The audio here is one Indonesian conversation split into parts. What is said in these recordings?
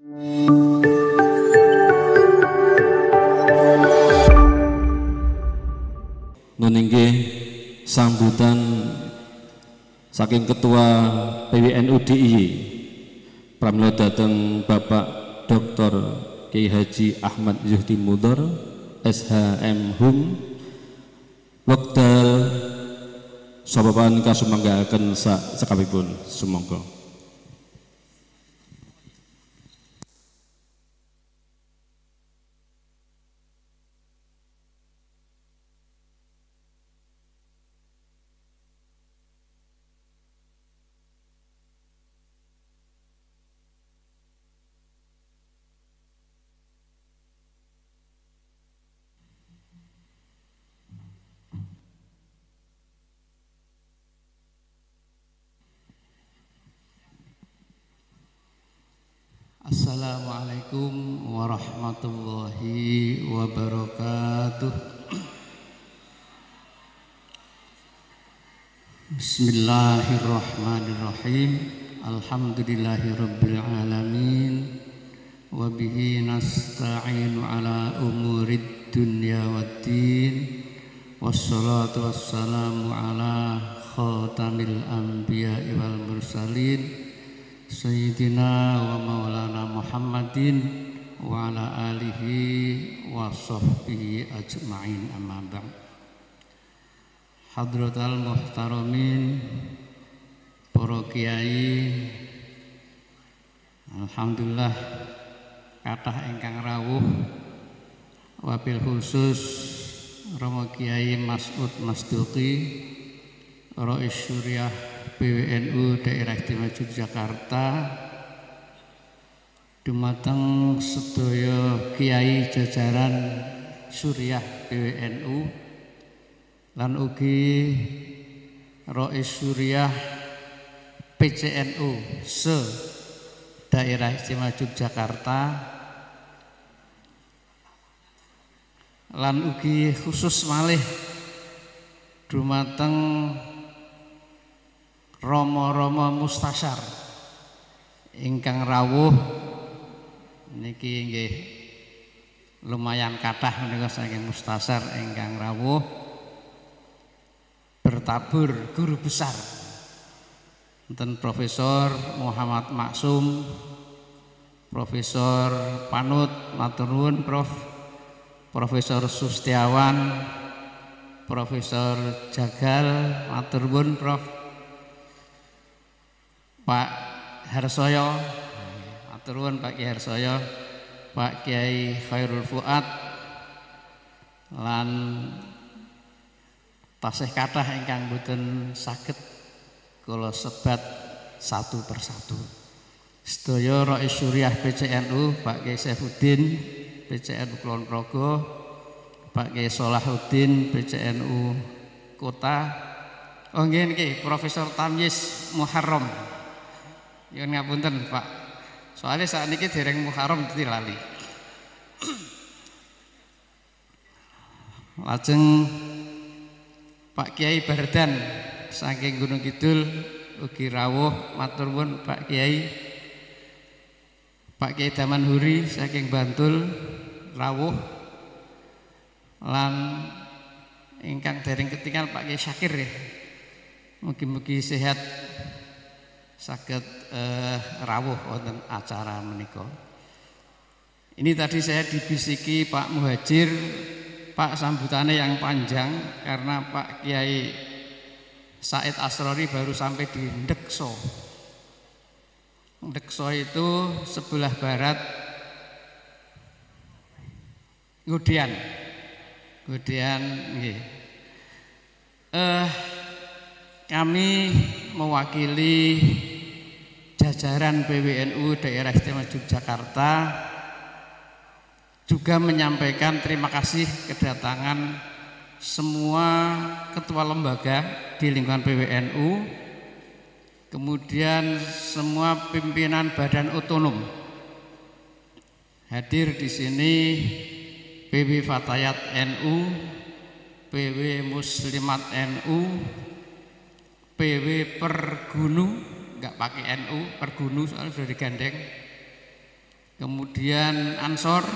Nun inggih sambutan saking Ketua PWNU DIY pramila dhateng Bapak Dr. Kiai Haji Ahmad Zuhdi Mudhor SHM Hum wekdal sababan kasumanggaaken sakabehipun sumangga. Assalamualaikum warahmatullahi wabarakatuh. Bismillahirrahmanirrahim. Alhamdulillahirabbil alamin. Wa bihi nasta'inu ala umurid dunya waddin. Wassalatu wassalamu ala khatamil anbiya'i wal mursalin. Sayyidina wa maulana Muhammadin wa ala alihi wa sahbihi ajma'in, amma ba'd. Hadratal muhtaramin, para kiai, alhamdulillah kathah ingkang rawuh, wabil khusus Rama Kiai Mas'ud Masduqi Rais Syuriah PWNU Daerah Istimewa Yogyakarta, dumateng sedaya kiai jajaran Syuriah PWNU lan ugi Rais Syuriah PCNU se Daerah Istimewa Yogyakarta lan ugi khusus malih dumateng Romo-romo mustasyar ingkang rawuh niki nggih lumayan kathah menika saking mustasyar ingkang rawuh bertabur guru besar enten Profesor Muhammad Maksum, Profesor Panut matur nuwun Prof, Profesor Sustiawan, Profesor Jagal matur nuwun Prof, Pak Harsoyo, matur nuwun Pak Kiai Harsoyo, Pak Kiai Khairul Fuad, lan tasih kathah ingkang boten saged kula sebat satu persatu. Sedaya Rais Syuriah PCNU, Pak Kiai Saifuddin PCNU Kulon Progo, Pak Kiai Solahuddin PCNU Kota, oh nggih niki Profesor Tamyiz Muharram. Ya ngapunten Pak, soalnya saat ini dereng Muharram dadi lali. Lajeng Pak Kiai Bardan saking Gunung Kidul ugi rawuh matur nuwun Pak Kiai. Pak Kiai Daman Huri saking Bantul rawuh, lan ingkang dereng ketinggal Pak Kiai Syakir ya. Mugi-mugi sehat saged rawuh wonten acara menika. Ini tadi saya dibisiki Pak Muhajir, Pak sambutannya yang panjang karena Pak Kiai Said Asrori baru sampai di Ndekso. Ndekso itu sebelah barat Ngudian nggih. Kami mewakili jajaran PWNU Daerah Istimewa Yogyakarta juga menyampaikan terima kasih kedatangan semua ketua lembaga di lingkungan PWNU, kemudian semua pimpinan badan otonom. Hadir di sini PW Fatayat NU, PW Muslimat NU, PW Pergunu, enggak pakai NU, Pergunu soalnya sudah digandeng. kemudian Ansor,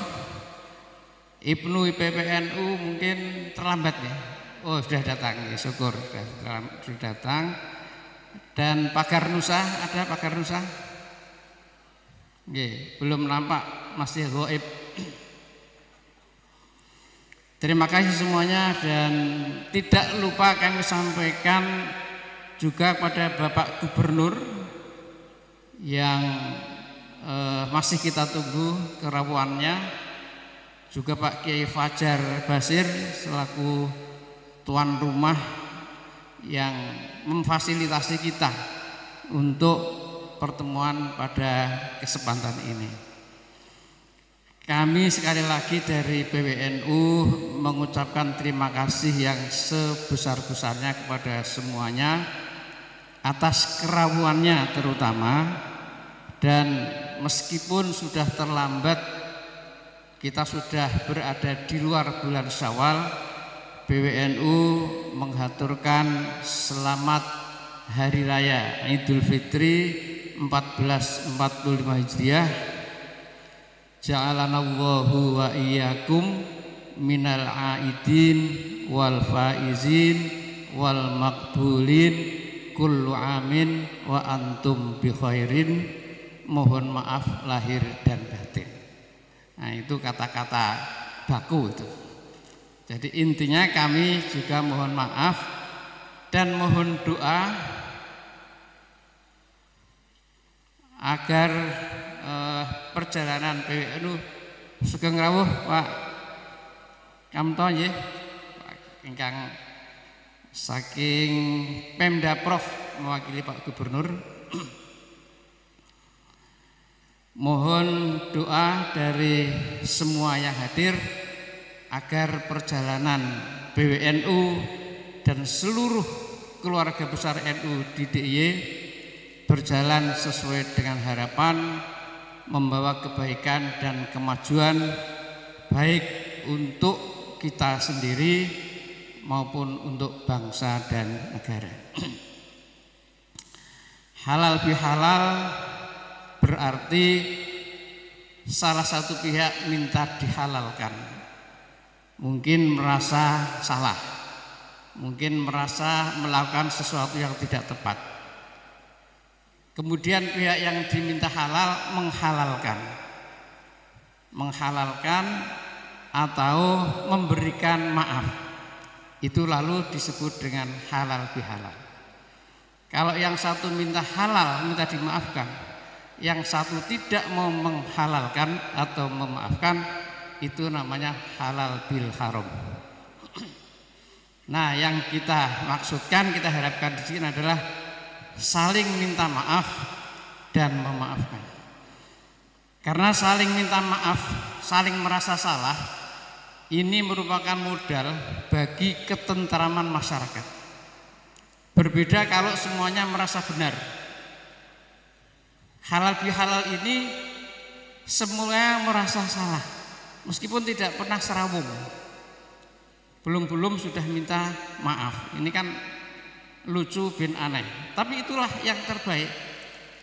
Ibnu IPPNU mungkin terlambat ya. Oh sudah datang, ya, syukur sudah datang. Dan Pagar Nusa, ada Pagar Nusa? Belum nampak, masih gaib. Terima kasih semuanya, dan tidak lupa kami sampaikan juga pada Bapak Gubernur yang masih kita tunggu kerawannya, juga Pak Kiai Fajar Basir selaku tuan rumah yang memfasilitasi kita untuk pertemuan pada kesempatan ini. Kami sekali lagi dari PWNU mengucapkan terima kasih yang sebesar-besarnya kepada semuanya atas kerawannya terutama, dan meskipun sudah terlambat, kita sudah berada di luar bulan Syawal, PWNU menghaturkan selamat Hari Raya Idul Fitri 1445 Hijriah. Ja'alanallahu wa iyyakum minal aidin wal faizin wal maqbulin kullu amin wa antum bi khairin. Mohon maaf lahir dan batin. Nah, itu kata-kata baku itu. Jadi intinya kami juga mohon maaf dan mohon doa agar perjalanan PWNU sugeng rawuh Pak Kamto nggih, ingkang saking Pemda Prof mewakili Pak Gubernur. Mohon doa dari semua yang hadir agar perjalanan PWNU dan seluruh keluarga besar NU di DIY berjalan sesuai dengan harapan, membawa kebaikan dan kemajuan baik untuk kita sendiri maupun untuk bangsa dan negara. Halal bihalal berarti salah satu pihak minta dihalalkan. Mungkin merasa salah, mungkin merasa melakukan sesuatu yang tidak tepat. Kemudian pihak yang diminta halal menghalalkan atau memberikan maaf. Itu lalu disebut dengan halal bihalal. Kalau yang satu minta halal, minta dimaafkan, yang satu tidak mau menghalalkan atau memaafkan, itu namanya halal bil haram. Nah, yang kita maksudkan, kita harapkan di sini adalah saling minta maaf dan memaafkan. Karena saling minta maaf, saling merasa salah, ini merupakan modal bagi ketentraman masyarakat. Berbeda kalau semuanya merasa benar. Halal bihalal ini semuanya merasa salah, meskipun tidak pernah serawung. Belum sudah minta maaf. Ini kan lucu bin aneh, tapi itulah yang terbaik,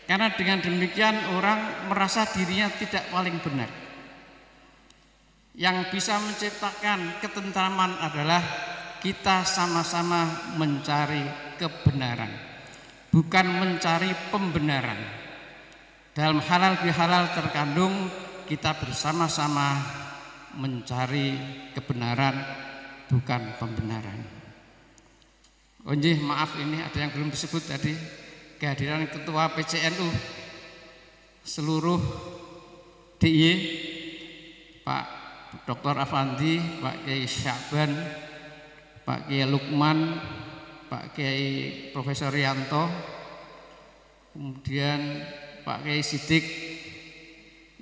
karena dengan demikian orang merasa dirinya tidak paling benar. Yang bisa menciptakan ketentraman adalah kita sama-sama mencari kebenaran, bukan mencari pembenaran. Dalam halal bihalal terkandung kita bersama-sama mencari kebenaran, bukan pembenaran. Oh maaf, ini ada yang belum disebut tadi, kehadiran Ketua PCNU seluruh DIY, Pak Dr. Afandi, Pak Kiai Syakban, Pak Kiai Lukman, Pak Kiai Profesor Rianto, kemudian Pak Kiai Sidik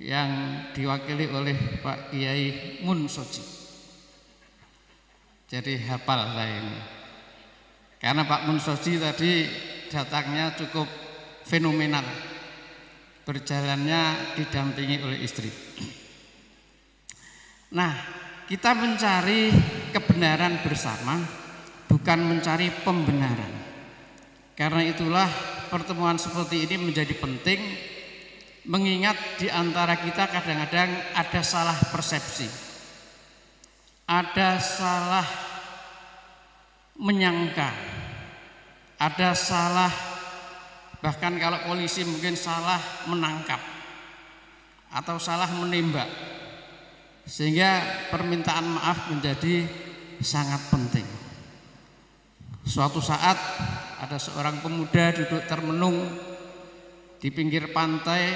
yang diwakili oleh Pak Kiai Munsoji. Jadi hafal saya ini. Karena Pak Munsoji tadi datangnya cukup fenomenal, berjalannya didampingi oleh istri. Nah, kita mencari kebenaran bersama, bukan mencari pembenaran. Karena itulah pertemuan seperti ini menjadi penting Mengingat di antara kita kadang-kadang ada salah persepsi, ada salah menyangka, ada salah, bahkan kalau polisi mungkin salah menangkap atau salah menembak, sehingga permintaan maaf menjadi sangat penting. Suatu saat ada seorang pemuda duduk termenung di pinggir pantai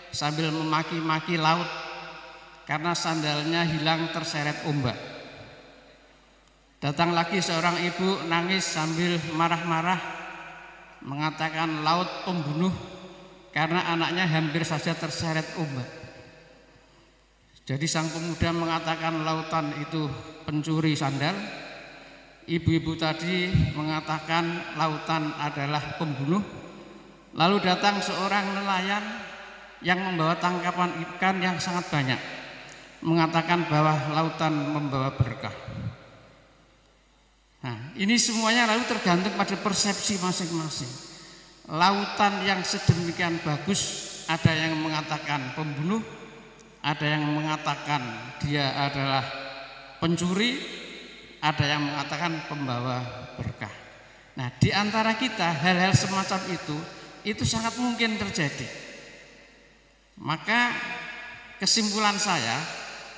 sambil memaki-maki laut karena sandalnya hilang terseret ombak. Datang lagi seorang ibu nangis sambil marah-marah mengatakan laut pembunuh karena anaknya hampir saja terseret ombak. Jadi sang pemuda mengatakan lautan itu pencuri sandal, ibu-ibu tadi mengatakan lautan adalah pembunuh. Lalu datang seorang nelayan yang membawa tangkapan ikan yang sangat banyak, mengatakan bahwa lautan membawa berkah. Nah, ini semuanya lalu tergantung pada persepsi masing-masing. Lautan yang sedemikian bagus, ada yang mengatakan pembunuh, ada yang mengatakan dia adalah pencuri, ada yang mengatakan pembawa berkah. Nah, di antara kita hal-hal semacam itu sangat mungkin terjadi. Maka kesimpulan saya,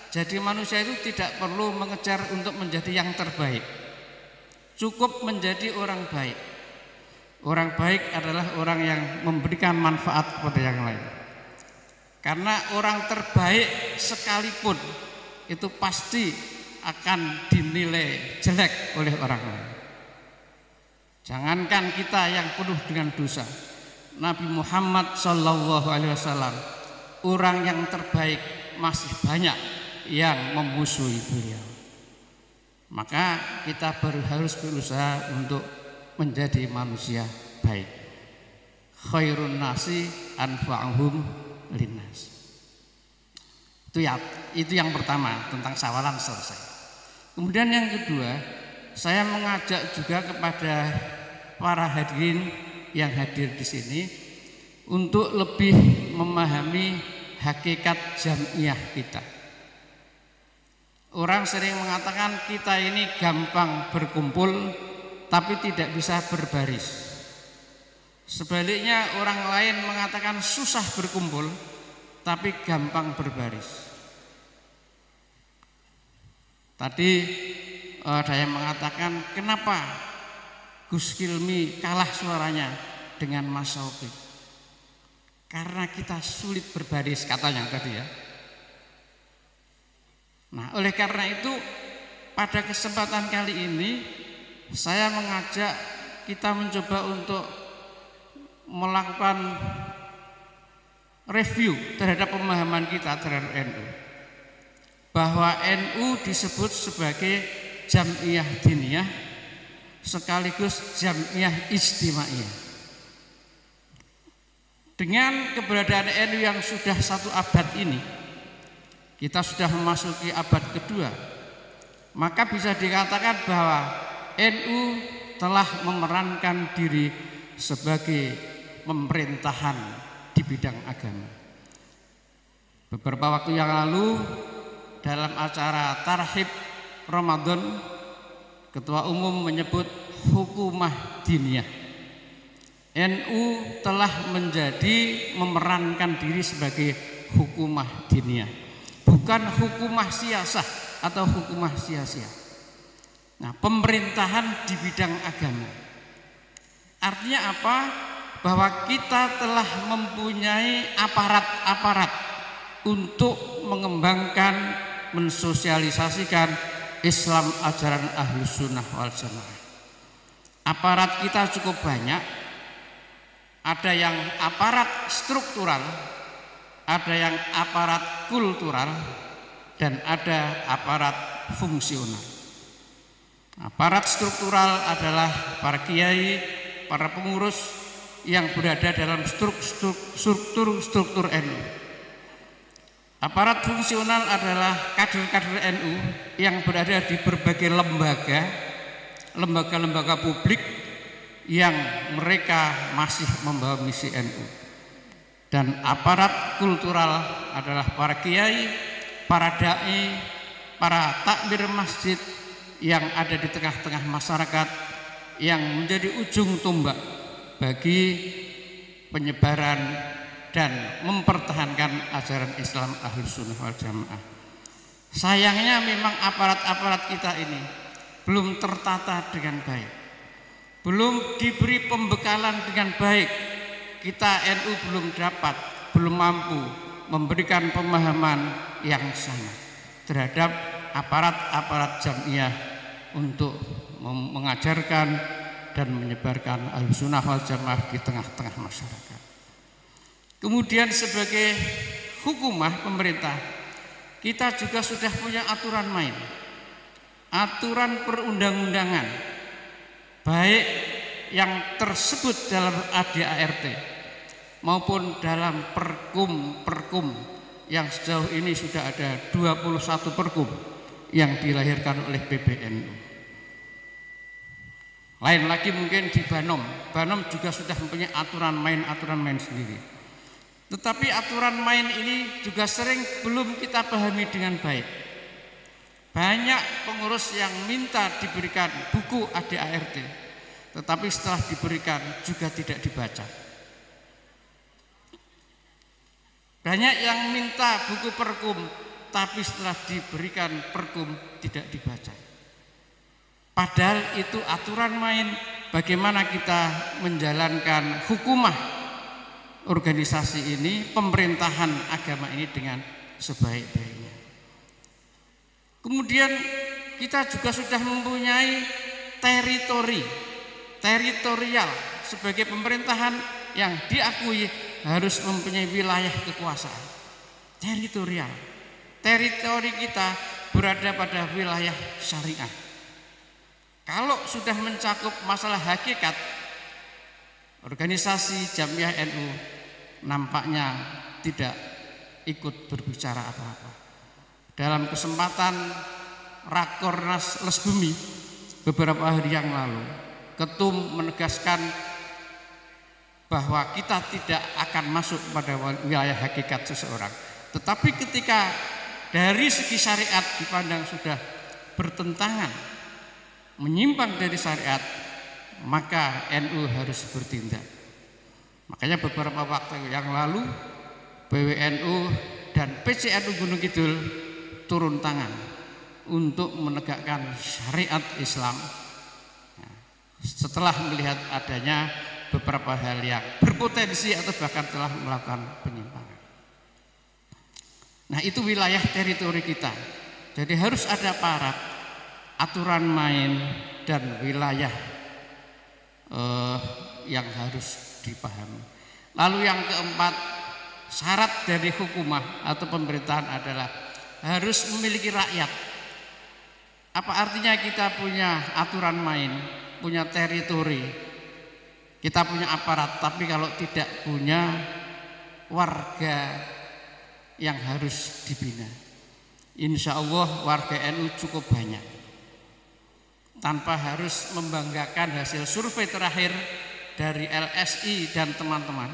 jadi manusia itu tidak perlu mengejar untuk menjadi yang terbaik. Cukup menjadi orang baik. Orang baik adalah orang yang memberikan manfaat kepada yang lain. Karena orang terbaik sekalipun itu pasti akan dinilai jelek oleh orang lain. Jangankan kita yang penuh dengan dosa, Nabi Muhammad SAW, orang yang terbaik, masih banyak yang memusuhi beliau. Maka kita harus berusaha untuk menjadi manusia baik. Khairun nasi anfa'uhum linnas. Itu yang pertama, tentang sawalan selesai. Kemudian yang kedua, saya mengajak juga kepada para hadirin yang hadir di sini untuk lebih memahami hakikat jamiah kita. Orang sering mengatakan kita ini gampang berkumpul tapi tidak bisa berbaris. Sebaliknya orang lain mengatakan susah berkumpul tapi gampang berbaris. Tadi ada yang mengatakan kenapa Gus Kilmi kalah suaranya dengan Mas Sofi? Karena kita sulit berbaris, katanya tadi ya. Nah, oleh karena itu pada kesempatan kali ini saya mengajak kita mencoba untuk melakukan review terhadap pemahaman kita terhadap NU. Bahwa NU disebut sebagai Jam'iyah Diniyah sekaligus Jam'iyah Ijtimaiyah. Dengan keberadaan NU yang sudah 1 abad ini, kita sudah memasuki abad kedua, maka bisa dikatakan bahwa NU telah memerankan diri sebagai pemerintahan di bidang agama. Beberapa waktu yang lalu dalam acara Tarhib Ramadan, Ketua Umum menyebut hukumah diniyah. NU telah memerankan diri sebagai hukumah diniyah, bukan hukumah siasah atau hukumah sia-sia. Nah, pemerintahan di bidang agama. Artinya apa? Bahwa kita telah mempunyai aparat-aparat untuk mengembangkan, mensosialisasikan Islam ajaran Ahlus Sunnah wal Jamaah. Aparat kita cukup banyak. Ada yang aparat struktural, ada yang aparat kultural, dan ada aparat fungsional. Aparat struktural adalah para kiai, para pengurus yang berada dalam struktur NU. Aparat fungsional adalah kader-kader NU yang berada di berbagai lembaga publik yang mereka masih membawa misi NU. Dan aparat kultural adalah para kiai, para dai, para takmir masjid yang ada di tengah-tengah masyarakat, yang menjadi ujung tombak bagi penyebaran dan mempertahankan ajaran Islam Ahlus Sunnah wal Jamaah. Sayangnya memang aparat-aparat kita ini belum tertata dengan baik, belum diberi pembekalan dengan baik. Kita NU belum mampu memberikan pemahaman yang sama terhadap aparat-aparat jamiah untuk mengajarkan dan menyebarkan Ahlussunnah wal Jamaah di tengah-tengah masyarakat. Kemudian sebagai hukumah pemerintah, kita juga sudah punya aturan main, aturan perundang-undangan, baik yang tersebut dalam ADART maupun dalam perkum yang sejauh ini sudah ada 21 perkum yang dilahirkan oleh PBNU. Lain lagi mungkin di Banom juga sudah mempunyai aturan main sendiri. Tetapi aturan main ini juga sering belum kita pahami dengan baik. Banyak pengurus yang minta diberikan buku ADART, tetapi setelah diberikan juga tidak dibaca. Banyak yang minta buku perkum, tapi setelah diberikan perkum tidak dibaca. Padahal itu aturan main bagaimana kita menjalankan hukumah organisasi ini, pemerintahan agama ini dengan sebaik-baiknya. Kemudian kita juga sudah mempunyai teritorial sebagai pemerintahan yang diakui harus mempunyai wilayah kekuasaan. Teritori kita berada pada wilayah syariah. Kalau sudah mencakup masalah hakikat, organisasi Jamiah NU nampaknya tidak ikut berbicara apa-apa. Dalam kesempatan Rakornas Lesbumi beberapa hari yang lalu, Ketum menegaskan bahwa kita tidak akan masuk pada wilayah hakikat seseorang. Tetapi ketika dari segi syariat dipandang sudah bertentangan, menyimpang dari syariat, maka NU harus bertindak. Makanya beberapa waktu yang lalu PWNU dan PCNU Gunung Kidul turun tangan untuk menegakkan syariat Islam setelah melihat adanya beberapa hal yang berpotensi atau bahkan telah melakukan penyimpangan. Nah, itu wilayah teritori kita. Jadi harus ada aparat, aturan main, dan wilayah yang harus dipahami. Lalu yang keempat, syarat dari hukumah atau pemerintahan adalah harus memiliki rakyat. Apa artinya kita punya aturan main, punya teritori, kita punya aparat, tapi kalau tidak punya warga yang harus dibina, insya Allah warga NU cukup banyak. Tanpa harus membanggakan hasil survei terakhir dari LSI dan teman-teman,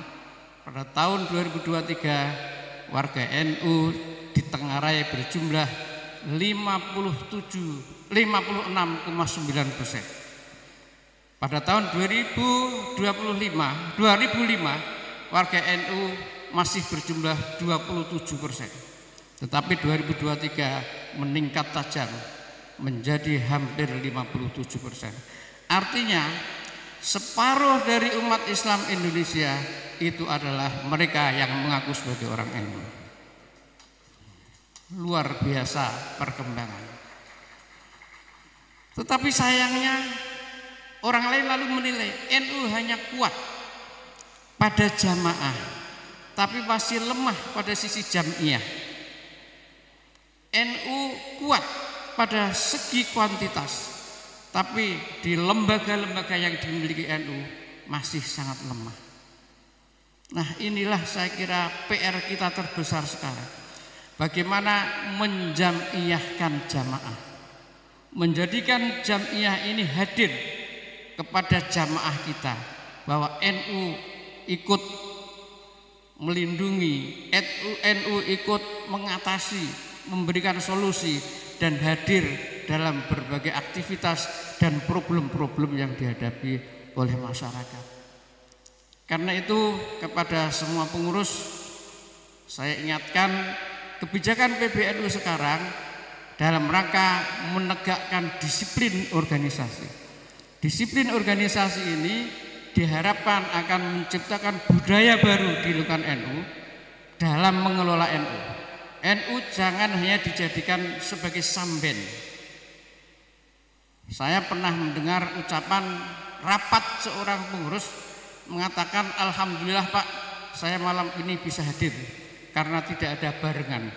pada tahun 2023 warga NU di Tenggarai berjumlah 56,9%. Pada tahun 2005 warga NU masih berjumlah 27%. Tetapi 2023 meningkat tajam menjadi hampir 57%. Artinya separuh dari umat Islam Indonesia itu adalah mereka yang mengaku sebagai orang NU. Luar biasa perkembangan. Tetapi sayangnya orang lain lalu menilai NU hanya kuat pada jamaah, tapi masih lemah pada sisi jamiah. NU kuat pada segi kuantitas, tapi di lembaga-lembaga yang dimiliki NU masih sangat lemah. Nah, inilah saya kira PR kita terbesar sekarang. Bagaimana menjamiahkan jamaah, menjadikan jamiah ini hadir kepada jamaah kita, bahwa NU ikut melindungi, NU ikut mengatasi, memberikan solusi dan hadir dalam berbagai aktivitas dan problem-problem yang dihadapi oleh masyarakat. Karena itu kepada semua pengurus saya ingatkan kebijakan PBNU sekarang dalam rangka menegakkan disiplin organisasi. Disiplin organisasi ini diharapkan akan menciptakan budaya baru di lingkungan NU dalam mengelola NU. NU jangan hanya dijadikan sebagai samben. Saya pernah mendengar ucapan rapat seorang pengurus mengatakan, alhamdulillah Pak, saya malam ini bisa hadir karena tidak ada barengan.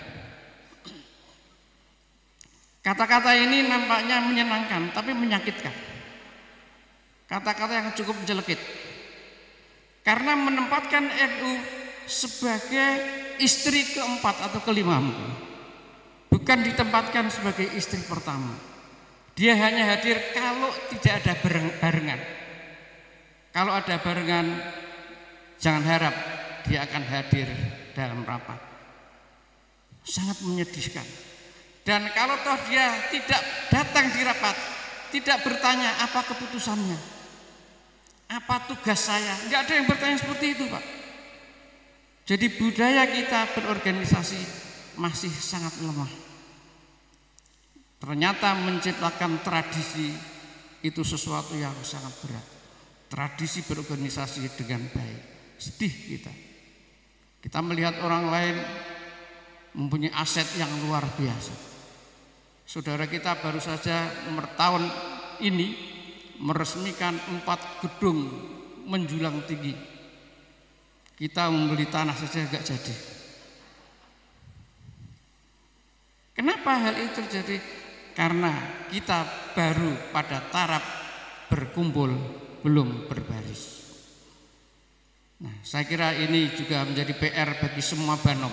Kata-kata ini nampaknya menyenangkan tapi menyakitkan. Kata-kata yang cukup menjelekit. Karena menempatkan NU sebagai istri keempat atau kelima, bukan ditempatkan sebagai istri pertama. Dia hanya hadir kalau tidak ada barengan. Kalau ada barengan, jangan harap dia akan hadir dalam rapat. Sangat menyedihkan. Dan kalau toh dia tidak datang di rapat, tidak bertanya apa keputusannya, apa tugas saya, nggak ada yang bertanya seperti itu, Pak. Jadi budaya kita berorganisasi masih sangat lemah. Ternyata menciptakan tradisi itu sesuatu yang sangat berat. Tradisi berorganisasi dengan baik. Sedih kita. Kita melihat orang lain mempunyai aset yang luar biasa. Saudara kita baru saja tahun ini meresmikan 4 gedung menjulang tinggi. Kita membeli tanah saja enggak jadi. Kenapa hal itu terjadi? Karena kita baru pada taraf berkumpul, belum berbaris. Nah, saya kira ini juga menjadi PR bagi semua Banom.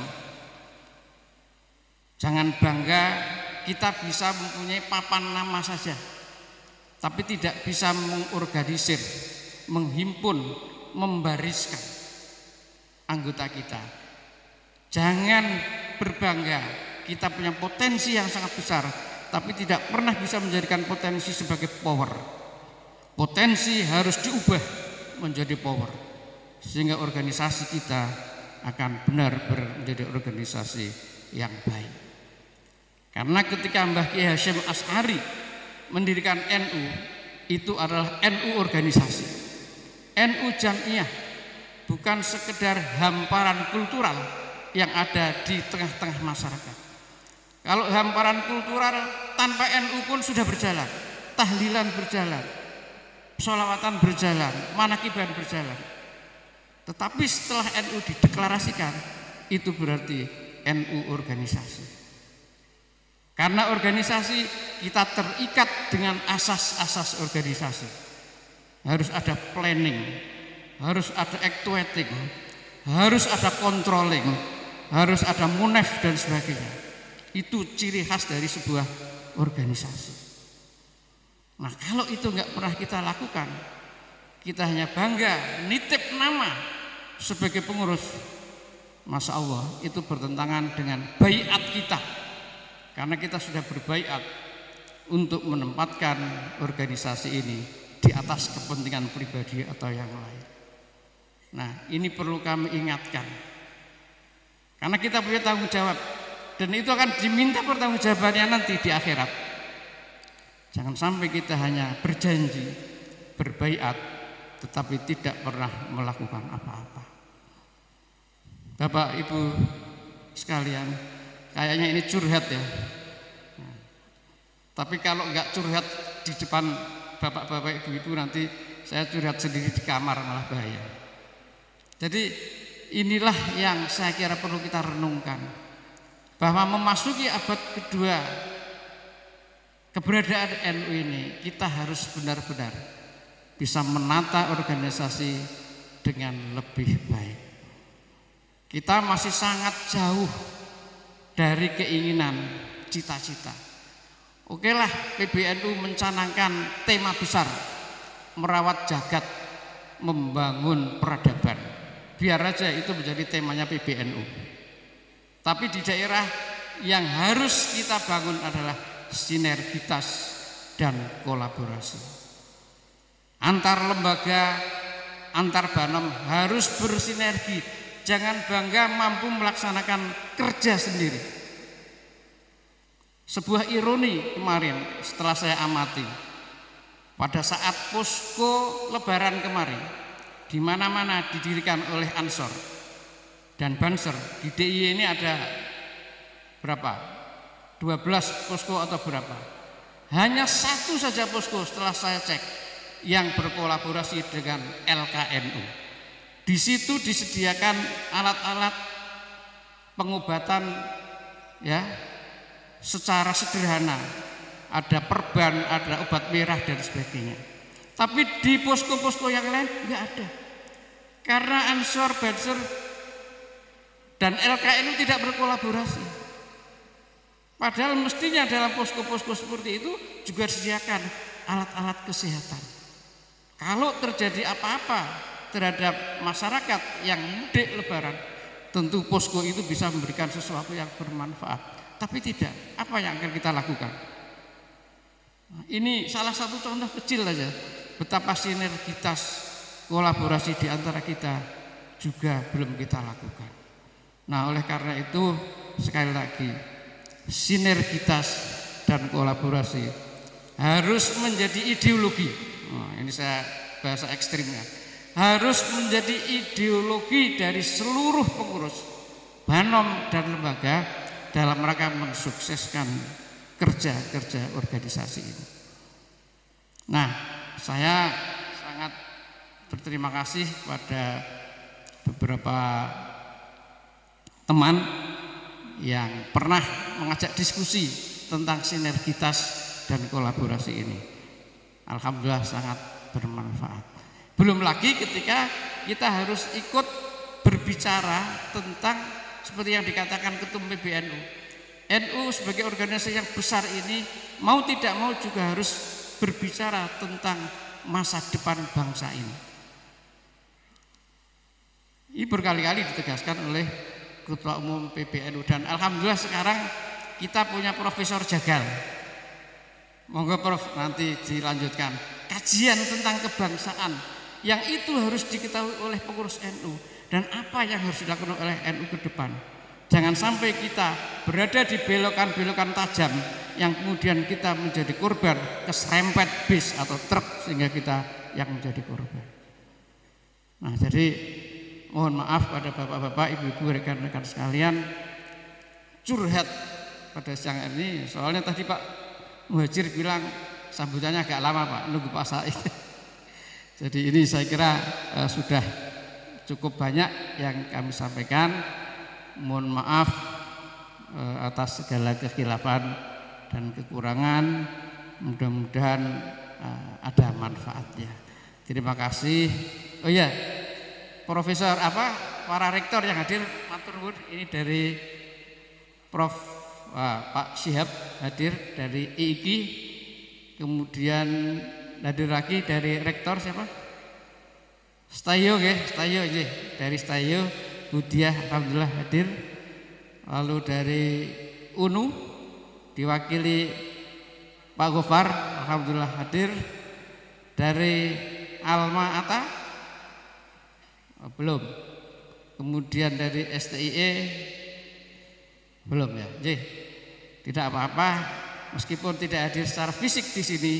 Jangan bangga kita bisa mempunyai papan nama saja, tapi tidak bisa mengorganisir, menghimpun, membariskan anggota kita. Jangan berbangga kita punya potensi yang sangat besar, tapi tidak pernah bisa menjadikan potensi sebagai power. Potensi harus diubah menjadi power, sehingga organisasi kita akan benar menjadi organisasi yang baik. Karena ketika Mbah Kiai Hasyim Asy'ari mendirikan NU, itu adalah NU organisasi, NU Jam'iyah, bukan sekedar hamparan kultural yang ada di tengah-tengah masyarakat. Kalau hamparan kultural tanpa NU pun sudah berjalan, tahlilan berjalan, sholawatan berjalan, manakiban berjalan. Tetapi setelah NU dideklarasikan, itu berarti NU organisasi. Karena organisasi kita terikat dengan asas-asas organisasi. Harus ada planning, harus ada actuating, harus ada controlling, harus ada munaf dan sebagainya. Itu ciri khas dari sebuah organisasi. Nah, kalau itu nggak pernah kita lakukan, kita hanya bangga nitip nama sebagai pengurus, Masya Allah, itu bertentangan dengan baiat kita. Karena kita sudah berbaiat untuk menempatkan organisasi ini di atas kepentingan pribadi atau yang lain. Nah, ini perlu kami ingatkan. Karena kita punya tanggung jawab, dan itu akan diminta pertanggungjawabannya nanti di akhirat. Jangan sampai kita hanya berjanji, berbaiat, tetapi tidak pernah melakukan apa-apa. Bapak Ibu sekalian, kayaknya ini curhat ya. Nah, tapi kalau enggak curhat di depan bapak-bapak ibu-ibu, nanti saya curhat sendiri di kamar, malah bahaya. Jadi inilah yang saya kira perlu kita renungkan, bahwa memasuki abad kedua keberadaan NU ini, kita harus benar-benar bisa menata organisasi dengan lebih baik. Kita masih sangat jauh dari keinginan, cita-cita. Oke lah, PBNU mencanangkan tema besar, merawat jagat, membangun peradaban. biar aja itu menjadi temanya PBNU. Tapi di daerah yang harus kita bangun adalah sinergitas dan kolaborasi. Antar lembaga, antar banom harus bersinergi. Jangan bangga mampu melaksanakan kerja sendiri. Sebuah ironi kemarin setelah saya amati, pada saat posko lebaran kemarin, di mana-mana didirikan oleh Ansor dan Banser. Di DIY ini ada berapa? 12 posko atau berapa? Hanya satu saja posko setelah saya cek yang berkolaborasi dengan LKNU. Di situ disediakan alat-alat pengobatan ya secara sederhana. Ada perban, ada obat merah dan sebagainya. Tapi di posko-posko yang lain nggak ada. Karena Ansor, Banser dan LKNU tidak berkolaborasi. Padahal mestinya dalam posko-posko seperti itu juga disediakan alat-alat kesehatan. Kalau terjadi apa-apa terhadap masyarakat yang mudik lebaran, tentu posko itu bisa memberikan sesuatu yang bermanfaat. Tapi tidak, apa yang akan kita lakukan? Nah, ini salah satu contoh kecil saja betapa sinergitas kolaborasi di antara kita juga belum kita lakukan. Nah, oleh karena itu sekali lagi sinergitas dan kolaborasi harus menjadi ideologi. Nah, ini saya bahasa ekstrimnya. Harus menjadi ideologi dari seluruh pengurus banom dan lembaga dalam rangka mensukseskan kerja-kerja organisasi ini. Nah, saya sangat berterima kasih pada beberapa teman yang pernah mengajak diskusi tentang sinergitas dan kolaborasi ini. Alhamdulillah sangat bermanfaat. Belum lagi ketika kita harus ikut berbicara tentang seperti yang dikatakan Ketum PBNU. NU sebagai organisasi yang besar ini mau tidak mau juga harus berbicara tentang masa depan bangsa ini. Ini berkali-kali ditegaskan oleh Ketua Umum PBNU dan alhamdulillah sekarang kita punya Profesor Jagal. Monggo Prof nanti dilanjutkan kajian tentang kebangsaan yang itu harus diketahui oleh pengurus NU dan apa yang harus dilakukan oleh NU ke depan. Jangan sampai kita berada di belokan-belokan tajam yang kemudian kita menjadi korban keserempet bis atau truk sehingga kita yang menjadi korban. Nah, jadi mohon maaf pada bapak-bapak, ibu-ibu, rekan-rekan sekalian, curhat pada siang ini. Soalnya tadi Pak Muhajir bilang sambutannya agak lama Pak, nunggu Pak Said. Jadi ini saya kira sudah cukup banyak yang kami sampaikan. Mohon maaf atas segala kekhilafan dan kekurangan. Mudah-mudahan ada manfaatnya. Terima kasih. Oh iya, Profesor para rektor yang hadir, matur nuwun. Ini dari Prof Pak Syihab hadir dari IIKI, kemudian hadir lagi dari rektor siapa? Stayo nggih, Stayo nggih, dari Stayo Budiah alhamdulillah hadir. Lalu dari UNU diwakili Pak Gofar alhamdulillah hadir. Dari Alma Ata belum. Kemudian dari STIE belum ya. Tidak apa-apa meskipun tidak hadir secara fisik di sini,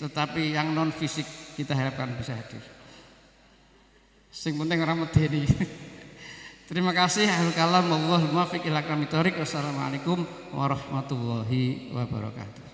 tetapi yang non fisik kita harapkan bisa hadir. Sing penting ora medeni. Terima kasih. Akhirul kalam wallahul muwaffiq ila aqwamit thoriq. Wassalamualaikum warahmatullahi wabarakatuh.